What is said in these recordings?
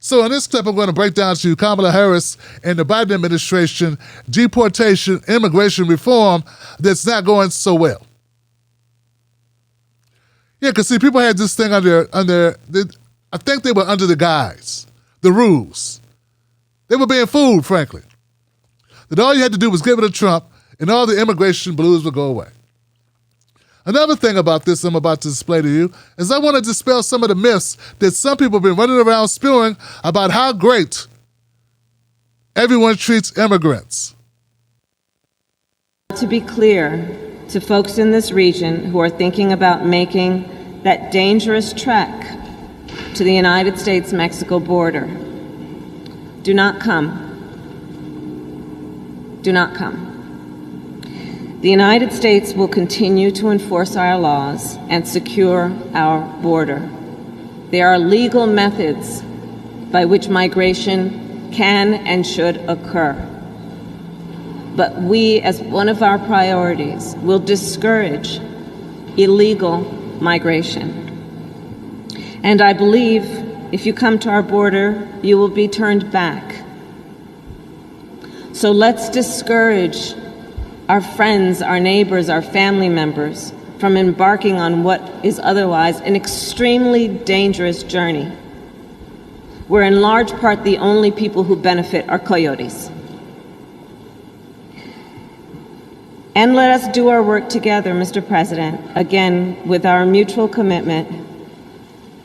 So in this clip, I'm going to break down to you Kamala Harris and the Biden administration deportation, immigration reform that's not going so well. Yeah, because see, people had this thing I think they were under the guise, the rules. They were being fooled, frankly. That all you had to do was give it to Trump and all the immigration blues would go away. Another thing about this I'm about to display to you is I want to dispel some of the myths that some people have been running around spewing about how great everyone treats immigrants. To be clear to folks in this region who are thinking about making that dangerous trek to the United States-Mexico border, do not come. Do not come. The United States will continue to enforce our laws and secure our border. There are legal methods by which migration can and should occur. But we, as one of our priorities, will discourage illegal migration. And I believe if you come to our border, you will be turned back. So let's discourage our friends, our neighbors, our family members from embarking on what is otherwise an extremely dangerous journey, where in large part the only people who benefit are coyotes. And let us do our work together, Mr. President, again, with our mutual commitment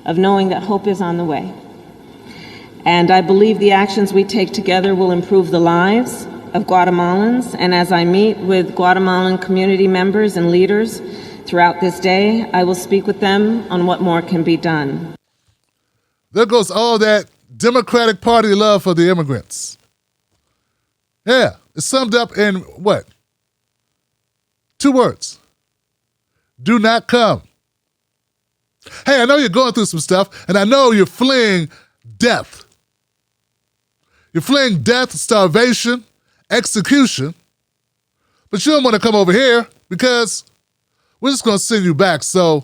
of knowing that hope is on the way. And I believe the actions we take together will improve the lives of Guatemalans, and as I meet with Guatemalan community members and leaders throughout this day, I will speak with them on what more can be done. There goes all that Democratic Party love for the immigrants. Yeah, it's summed up in what? 2 words. Do not come. Hey, I know you're going through some stuff, and I know you're fleeing death. You're fleeing death, starvation, execution, but you don't want to come over here because we're just going to send you back, so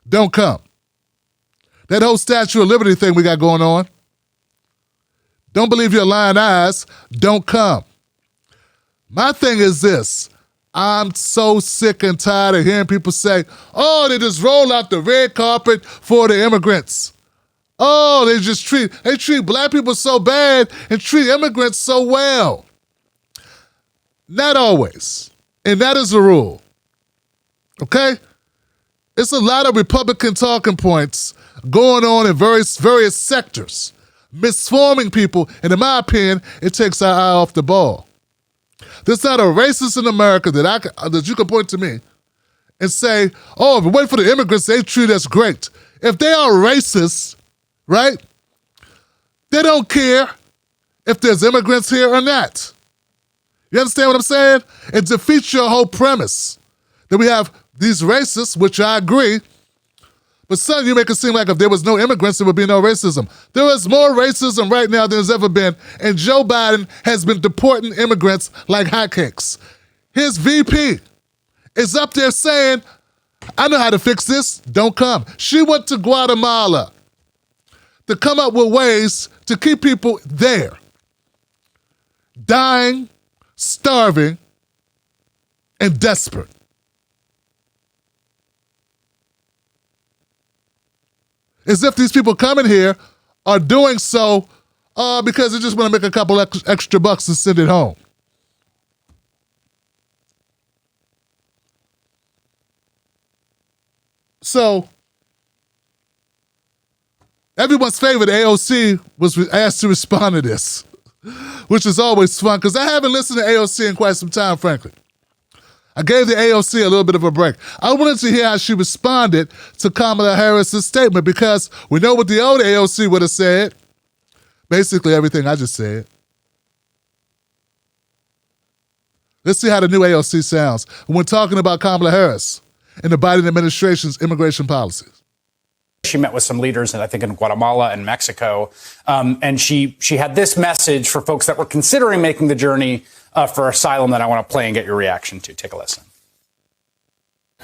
don't come. That whole Statue of Liberty thing we got going on, don't believe your lying eyes, don't come. My thing is this, I'm so sick and tired of hearing people say, oh, they just roll out the red carpet for the immigrants. Oh, they treat black people so bad and treat immigrants so well. Not always. And that is the rule. Okay? It's a lot of Republican talking points going on in various sectors, misforming people, and in my opinion, it takes our eye off the ball. There's not a racist in America that you can point to me and say, oh, if we wait for the immigrants, they treat us great. If they are racist, right? They don't care if there's immigrants here or not. You understand what I'm saying? It defeats your whole premise that we have these racists, which I agree, but son, you make it seem like if there was no immigrants, there would be no racism. There is more racism right now than there's ever been, and Joe Biden has been deporting immigrants like hotcakes. His VP is up there saying, I know how to fix this, don't come. She went to Guatemala to come up with ways to keep people there, dying, starving, and desperate. As if these people coming here are doing so because they just want to make a couple extra bucks and send it home. So, everyone's favorite AOC was asked to respond to this, which is always fun because I haven't listened to AOC in quite some time, frankly. I gave the AOC a little bit of a break. I wanted to hear how she responded to Kamala Harris' statement because we know what the old AOC would have said. Basically everything I just said. Let's see how the new AOC sounds when talking about Kamala Harris and the Biden administration's immigration policies. She met with some leaders, I think, in Guatemala and Mexico, and she had this message for folks that were considering making the journey for asylum that I want to play and get your reaction to. Take a listen.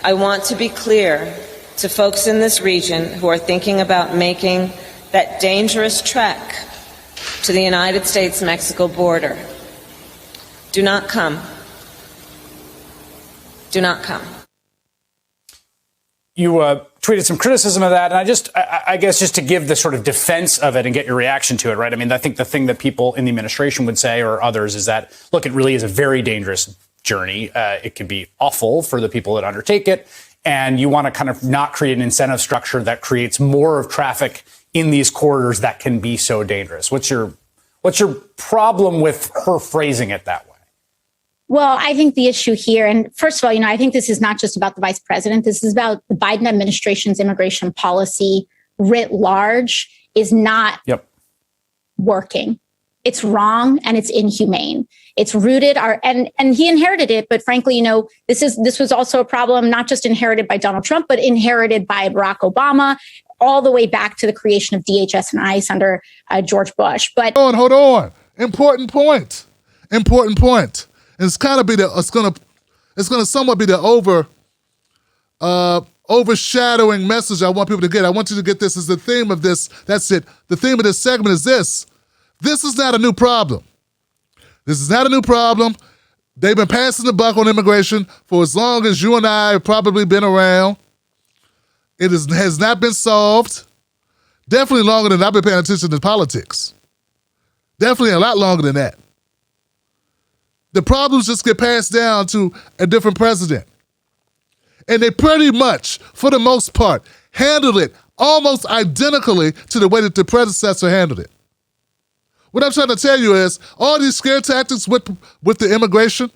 I want to be clear to folks in this region who are thinking about making that dangerous trek to the United States-Mexico border. Do not come. Do not come. You tweeted some criticism of that, and I guess just to give the sort of defense of it and get your reaction to it, right? I mean, I think the thing that people in the administration would say, or others, is that, look, it really is a very dangerous journey. It can be awful for the people that undertake it, and you want to kind of not create an incentive structure that creates more of traffic in these corridors that can be so dangerous. What's your problem with her phrasing it that way? Well, I think the issue here, and first of all, I think this is not just about the vice president. This is about the Biden administration's immigration policy writ large is not working. It's wrong and it's inhumane. It's rooted and he inherited it, but frankly, this was also a problem not just inherited by Donald Trump, but inherited by Barack Obama, all the way back to the creation of DHS and ICE under George Bush. But hold on. Important point. It's going to somewhat be the overshadowing message I want people to get. I want you to get this as the theme of this. That's it. The theme of this segment is this. This is not a new problem. This is not a new problem. They've been passing the buck on immigration for as long as you and I have probably been around. It has not been solved. Definitely longer than I've been paying attention to politics. Definitely a lot longer than that. The problems just get passed down to a different president. And they pretty much, for the most part, handled it almost identically to the way that the predecessor handled it. What I'm trying to tell you is, all these scare tactics with the immigration,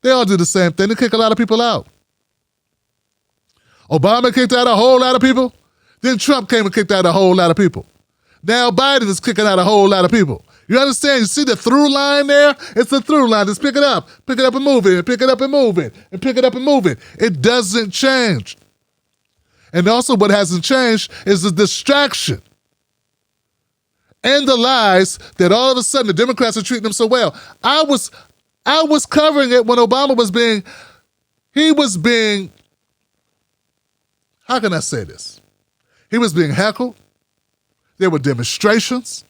they all do the same thing. They kick a lot of people out. Obama kicked out a whole lot of people. Then Trump came and kicked out a whole lot of people. Now Biden is kicking out a whole lot of people. You understand? You see the through line there? It's a through line. Just pick it up and move it, and pick it up and move it, and pick it up and move it. It doesn't change. And also what hasn't changed is the distraction and the lies that all of a sudden the Democrats are treating them so well. I was covering it when Obama was being, how can I say this? He was being heckled. There were demonstrations.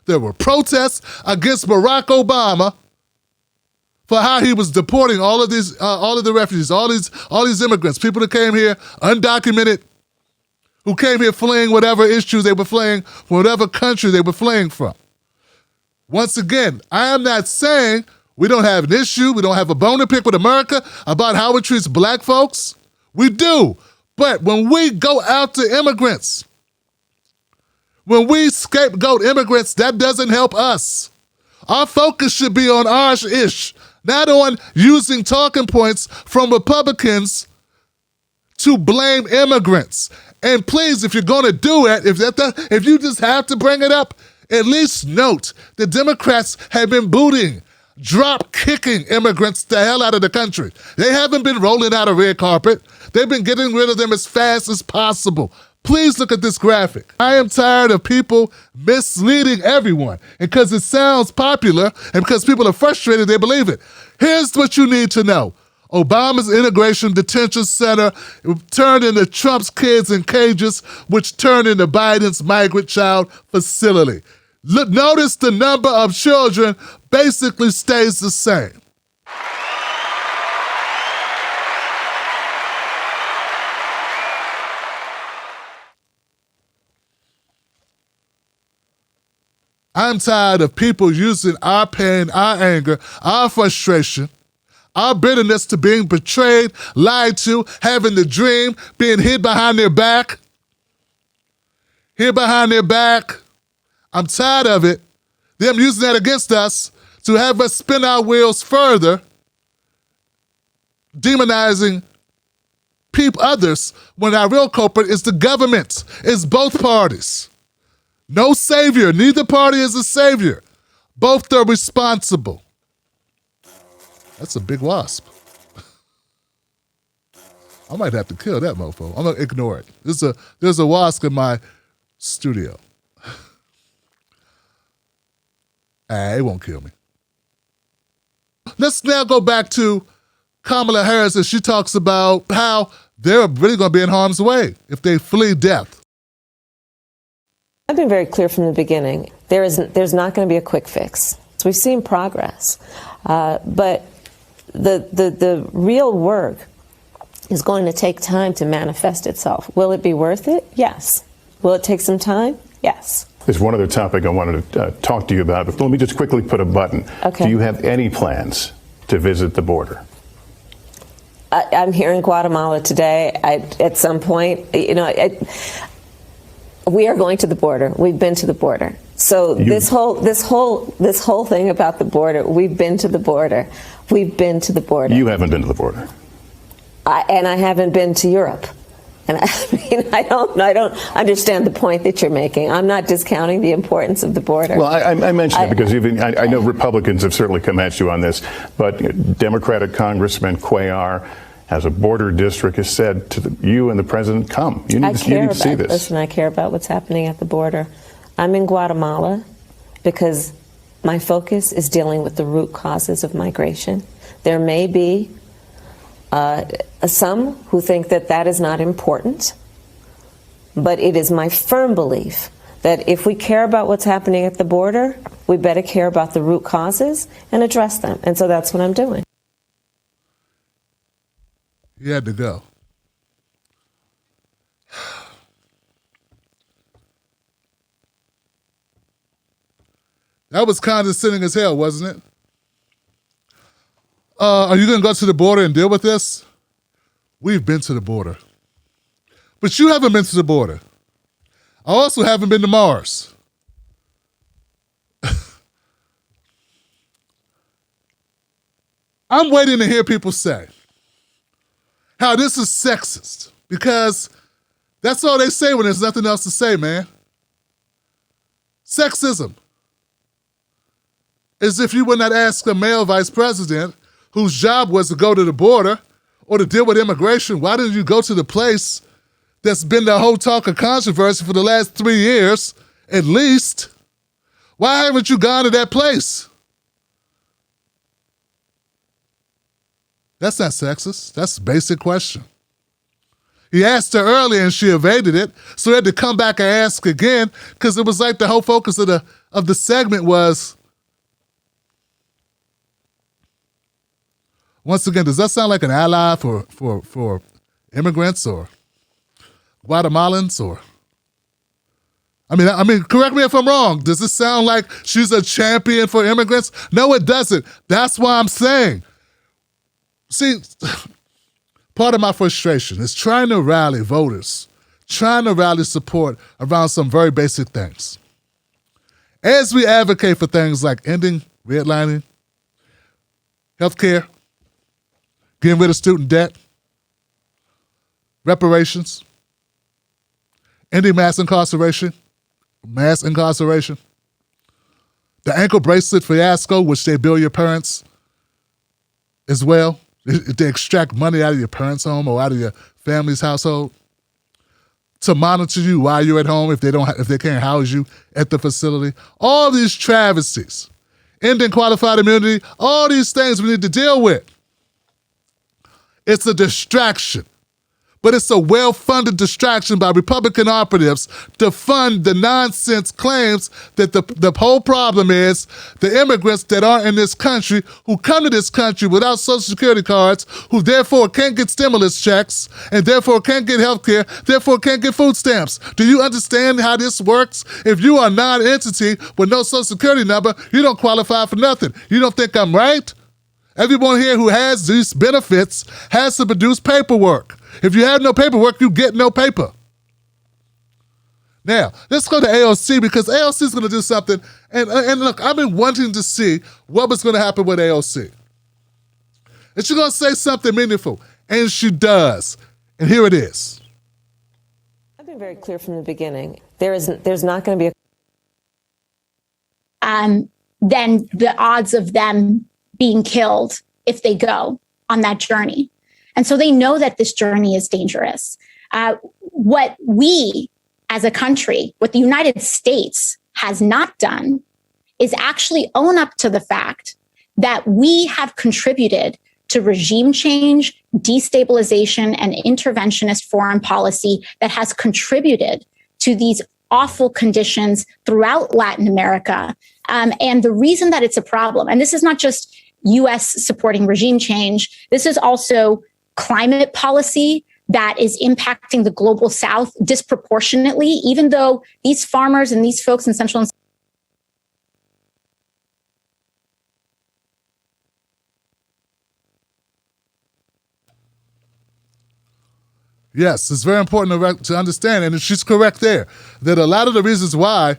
There were protests against Barack Obama for how he was deporting all of the refugees, all these immigrants, people that came here undocumented, who came here fleeing whatever issues they were fleeing, whatever country they were fleeing from. Once again, I am not saying we don't have an issue, we don't have a bone to pick with America about how it treats black folks. We do. But when we go after immigrants, when we scapegoat immigrants, that doesn't help us. Our focus should be on ours-ish, not on using talking points from Republicans to blame immigrants. And please, if you're going to do it, if you just have to bring it up, at least note the Democrats have been booting, drop-kicking immigrants the hell out of the country. They haven't been rolling out a red carpet. They've been getting rid of them as fast as possible. Please look at this graphic. I am tired of people misleading everyone. And because it sounds popular and because people are frustrated, they believe it. Here's what you need to know. Obama's Integration Detention Center turned into Trump's Kids in Cages, which turned into Biden's Migrant Child Facility. Notice the number of children basically stays the same. I'm tired of people using our pain, our anger, our frustration, our bitterness to being betrayed, lied to, having the dream, being hid behind their back. Hid behind their back. I'm tired of it. Them using that against us to have us spin our wheels further, demonizing others when our real culprit is the government. It's both parties. No savior. Neither party is a savior. Both are responsible. That's a big wasp. I might have to kill that mofo. I'm going to ignore it. There's a wasp in my studio. It won't kill me. Let's now go back to Kamala Harris as she talks about how they're really going to be in harm's way if they flee death. I've been very clear from the beginning. There's not going to be a quick fix. So we've seen progress, but the real work is going to take time to manifest itself. Will it be worth it? Yes. Will it take some time? Yes. There's one other topic I wanted to talk to you about, but let me just quickly put a button. Okay. Do you have any plans to visit the border? I'm here in Guatemala today. At some point, we are going to the border. We've been to the border. So this whole thing about the border, we've been to the border. We've been to the border. You haven't been to the border. And I haven't been to Europe. And I don't understand the point that you're making. I'm not discounting the importance of the border. Well, I mention it because I know Republicans have certainly come at you on this, but Democratic Congressman Cuellar has a border district, has said to you and the president, come. You need to see this. Listen, I care about what's happening at the border. I'm in Guatemala because my focus is dealing with the root causes of migration. There may be some who think that that is not important, but it is my firm belief that if we care about what's happening at the border, we better care about the root causes and address them. And so that's what I'm doing. He had to go. That was condescending as hell, wasn't it? Are you going to go to the border and deal with this? We've been to the border. But you haven't been to the border. I also haven't been to Mars. I'm waiting to hear people say how this is sexist, because that's all they say when there's nothing else to say, man. Sexism. As if you would not ask a male vice president whose job was to go to the border or to deal with immigration, why didn't you go to the place that's been the whole talk of controversy for the last 3 years, at least? Why haven't you gone to that place? That's not sexist. That's a basic question. He asked her earlier and she evaded it, so he had to come back and ask again, because it was like the whole focus of the segment was, once again, does that sound like an ally for immigrants or Guatemalans? Or I mean, correct me if I'm wrong. Does it sound like she's a champion for immigrants? No, it doesn't. That's why I'm saying. See, part of my frustration is trying to rally voters, trying to rally support around some very basic things. As we advocate for things like ending redlining, healthcare, getting rid of student debt, reparations, ending mass incarceration, the ankle bracelet fiasco, which they bill your parents as well. They extract money out of your parents' home or out of your family's household to monitor you while you're at home if they can't house you at the facility. All these travesties, ending qualified immunity, all these things we need to deal with. It's a distraction, but it's a well-funded distraction by Republican operatives to fund the nonsense claims that the whole problem is the immigrants that aren't in this country, who come to this country without Social Security cards, who therefore can't get stimulus checks, and therefore can't get health care, therefore can't get food stamps. Do you understand how this works? If you are a non-entity with no Social Security number, you don't qualify for nothing. You don't think I'm right? Everyone here who has these benefits has to produce paperwork. If you have no paperwork, you get no paper. Now, let's go to AOC, because AOC is going to do something. And look, I've been wanting to see what was going to happen with AOC. And she's going to say something meaningful. And she does. And here it is. I've been very clear from the beginning. There's not going to be then the odds of them being killed if they go on that journey. And so they know that this journey is dangerous. What we as a country, what the United States has not done is actually own up to the fact that we have contributed to regime change, destabilization, and interventionist foreign policy that has contributed to these awful conditions throughout Latin America. And the reason that it's a problem, and this is not just U.S. supporting regime change, this is also climate policy that is impacting the global South disproportionately, even though these farmers and these folks in Central and Yes, it's very important to understand, and she's correct there, that a lot of the reasons why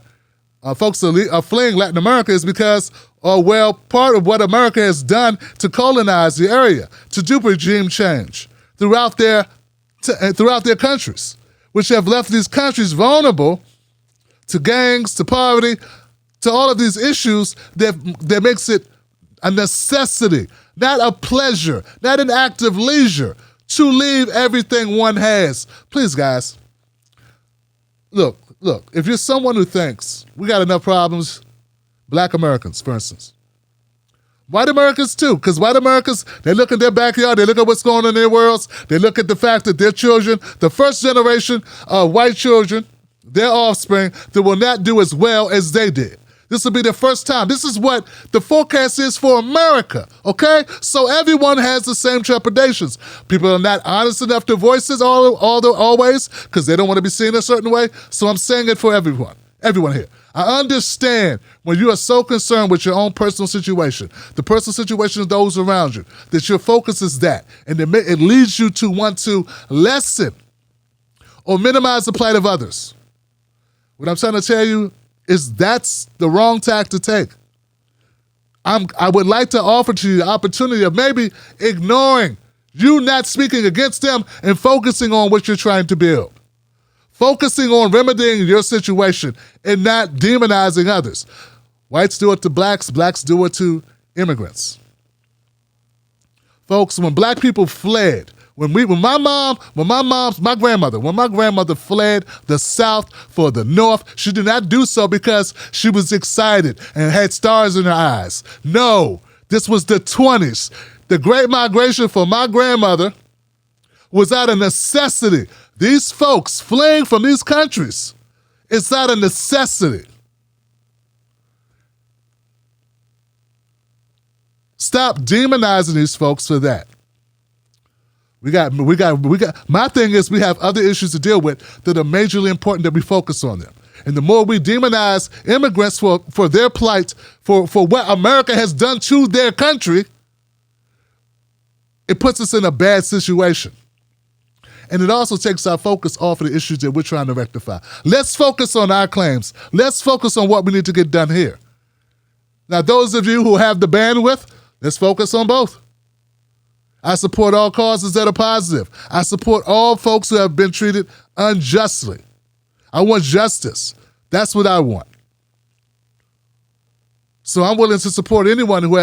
folks are fleeing Latin America is because, part of what America has done to colonize the area, to do regime change throughout their countries, which have left these countries vulnerable to gangs, to poverty, to all of these issues that makes it a necessity, not a pleasure, not an act of leisure, to leave everything one has. Please, guys, look, if you're someone who thinks we got enough problems, Black Americans, for instance, white Americans too, because white Americans, they look at their backyard, they look at what's going on in their worlds, they look at the fact that their children, the first generation of white children, their offspring, that will not do as well as they did. This will be the first time. This is what the forecast is for America, okay? So everyone has the same trepidations. People are not honest enough to voice it always because they don't want to be seen a certain way. So I'm saying it for everyone here. I understand when you are so concerned with your own personal situation, the personal situation of those around you, that your focus is that. And it leads you to want to lessen or minimize the plight of others. What I'm trying to tell you is that's the wrong tack to take. I would like to offer to you the opportunity of maybe ignoring you, not speaking against them, and focusing on what you're trying to build. Focusing on remedying your situation and not demonizing others. Whites do it to blacks, blacks do it to immigrants. Folks, when black people fled, when my grandmother fled the South for the North, she did not do so because she was excited and had stars in her eyes. No, this was the 20s. The Great Migration for my grandmother was out of necessity. These folks fleeing from these countries, it's out of necessity. Stop demonizing these folks for that. We got. My thing is, we have other issues to deal with that are majorly important that we focus on them. And the more we demonize immigrants for their plight, for what America has done to their country, it puts us in a bad situation. And it also takes our focus off of the issues that we're trying to rectify. Let's focus on our claims. Let's focus on what we need to get done here. Now, those of you who have the bandwidth, let's focus on both. I support all causes that are positive. I support all folks who have been treated unjustly. I want justice. That's what I want. So I'm willing to support anyone who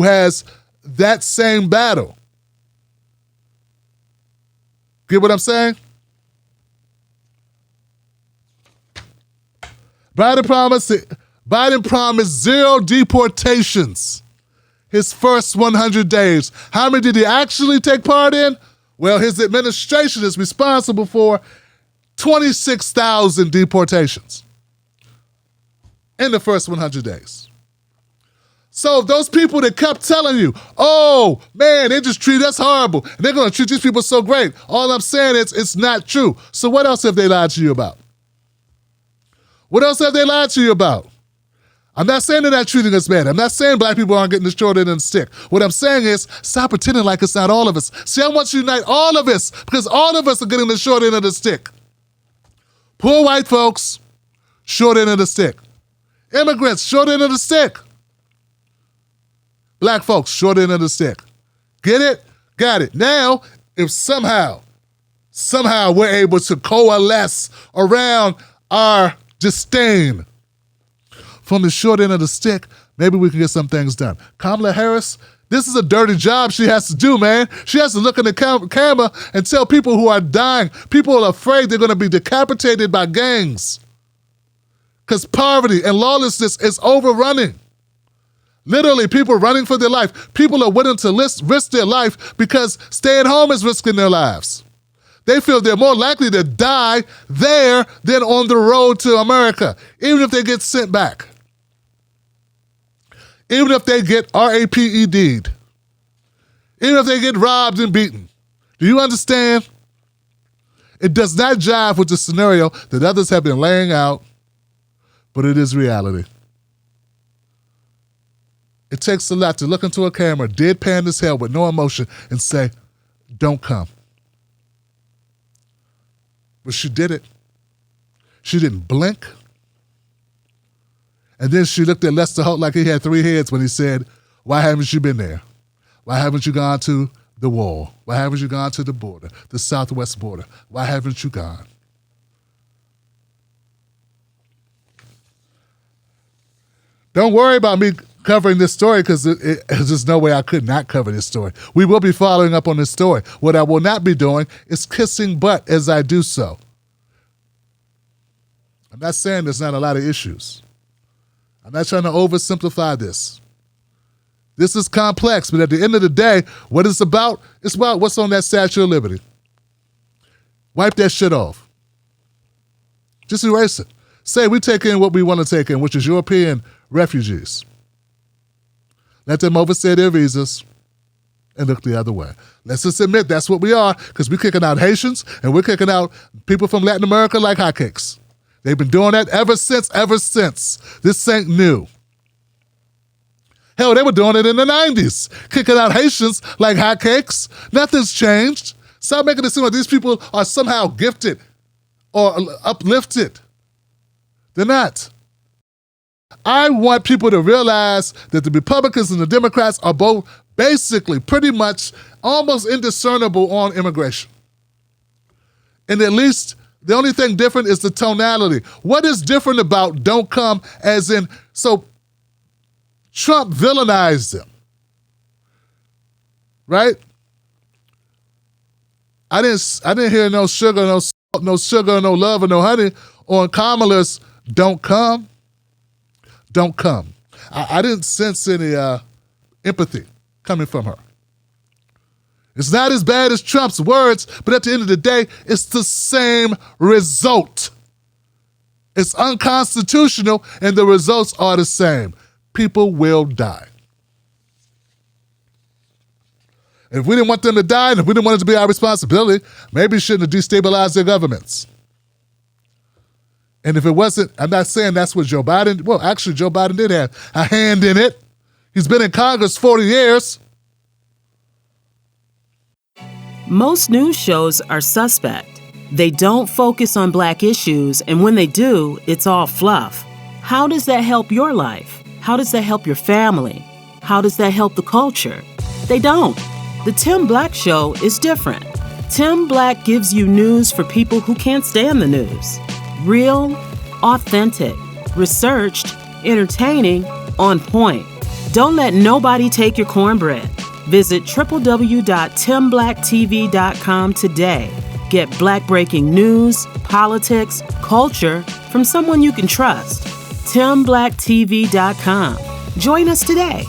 has that same battle. Get what I'm saying? Biden promised 0 deportations his first 100 days. How many did he actually take part in? Well, his administration is responsible for 26,000 deportations in the first 100 days. So those people that kept telling you, oh, man, they just treat us horrible, and they're going to treat these people so great, all I'm saying is it's not true. So what else have they lied to you about? What else have they lied to you about? I'm not saying they're not treating us bad. I'm not saying black people aren't getting the short end of the stick. What I'm saying is stop pretending like it's not all of us. See, I want you to unite all of us because all of us are getting the short end of the stick. Poor white folks, short end of the stick. Immigrants, short end of the stick. Black folks, short end of the stick. Get it? Got it. Now, if somehow we're able to coalesce around our disdain from the short end of the stick, maybe we can get some things done. Kamala Harris, this is a dirty job she has to do, man. She has to look in the camera and tell people who are dying, people are afraid they're going to be decapitated by gangs because poverty and lawlessness is overrunning. Literally, people are running for their life. People are willing to risk their life because staying home is risking their lives. They feel they're more likely to die there than on the road to America, even if they get sent back. Even if they get RAPED'd. Even if they get robbed and beaten. Do you understand? It does not jive with the scenario that others have been laying out, but it is reality. It takes a lot to look into a camera, deadpan as hell with no emotion, and say, don't come. But she did it. She didn't blink. And then she looked at Lester Holt like he had 3 heads when he said, why haven't you been there? Why haven't you gone to the wall? Why haven't you gone to the border, the southwest border? Why haven't you gone? Don't worry about me covering this story because there's just no way I could not cover this story. We will be following up on this story. What I will not be doing is kissing butt as I do so. I'm not saying there's not a lot of issues. I'm not trying to oversimplify this. This is complex, but at the end of the day, what it's about what's on that Statue of Liberty. Wipe that shit off. Just erase it. Say we take in what we want to take in, which is European refugees. Let them overstay their visas and look the other way. Let's just admit that's what we are, because we're kicking out Haitians and we're kicking out people from Latin America like hotcakes. They've been doing that ever since. This ain't new. Hell, they were doing it in the 90s, kicking out Haitians like hotcakes. Nothing's changed. Stop making it seem like these people are somehow gifted or uplifted. They're not. I want people to realize that the Republicans and the Democrats are both basically pretty much almost indiscernible on immigration. And at least the only thing different is the tonality. What is different about don't come as in, so Trump villainized them, right? I didn't hear no sugar, no salt, no sugar, no love, or no honey on Kamala's don't come. Don't come. I didn't sense any empathy coming from her. It's not as bad as Trump's words, but at the end of the day, it's the same result. It's unconstitutional, and the results are the same. People will die. If we didn't want them to die, and if we didn't want it to be our responsibility, maybe we shouldn't have destabilized their governments. And if it wasn't, I'm not saying that's what Joe Biden, well, actually Joe Biden did have a hand in it. He's been in Congress 40 years. Most news shows are suspect. They don't focus on Black issues, and when they do, it's all fluff. How does that help your life? How does that help your family? How does that help the culture? They don't. The Tim Black Show is different. Tim Black gives you news for people who can't stand the news. Real, authentic, researched, entertaining, on point. Don't let nobody take your cornbread. Visit www.timblacktv.com today. Get Black breaking news, politics, culture from someone you can trust. timblacktv.com. Join us today.